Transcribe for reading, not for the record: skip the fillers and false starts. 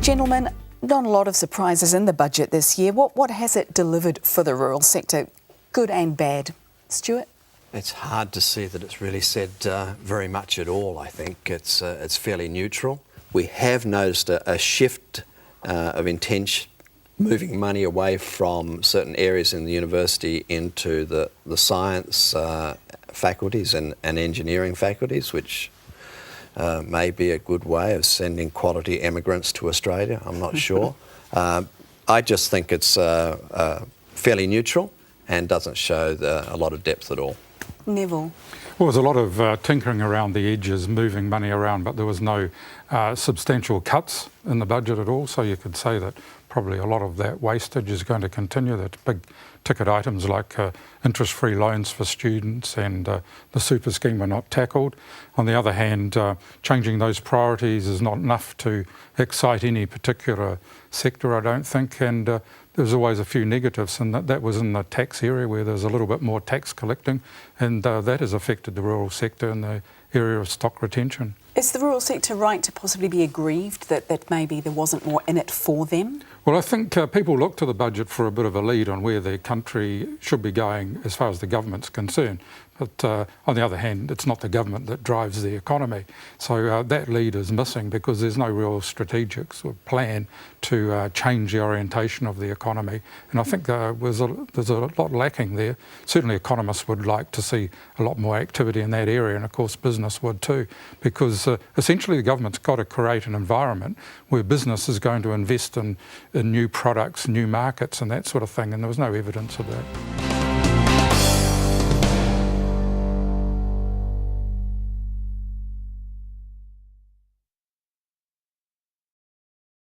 Gentlemen, not a lot of surprises in the budget this year. What has it delivered for the rural sector, good and bad? Stuart? It's hard to see that it's really said very much at all. I think it's fairly neutral. We have noticed a shift of intention, moving money away from certain areas in the university into the science faculties and engineering faculties, which may be a good way of sending quality immigrants to Australia. I'm not sure. I just think it's fairly neutral and doesn't show a lot of depth at all. Neville? Well, there's a lot of tinkering around the edges, moving money around, but there was no substantial cuts in the budget at all, so you could say that probably a lot of that wastage is going to continue. That big ticket items like interest-free loans for students and the super scheme were not tackled. On the other hand, changing those priorities is not enough to excite any particular sector, I don't think, and there's always a few negatives, and that was in the tax area where there's a little bit more tax collecting, and that has affected the rural sector in the area of stock retention. Is the rural sector right to possibly be aggrieved that maybe there wasn't more in it for them? Well, I think people look to the budget for a bit of a lead on where the country should be going as far as the government's concerned. But on the other hand, it's not the government that drives the economy. So that lead is missing because there's no real strategic sort of plan to change the orientation of the economy. And I think there's a lot lacking there. Certainly economists would like to see a lot more activity in that area, and of course business would too, because essentially the government's got to create an environment where business is going to invest in new products, new markets and that sort of thing, and there was no evidence of that.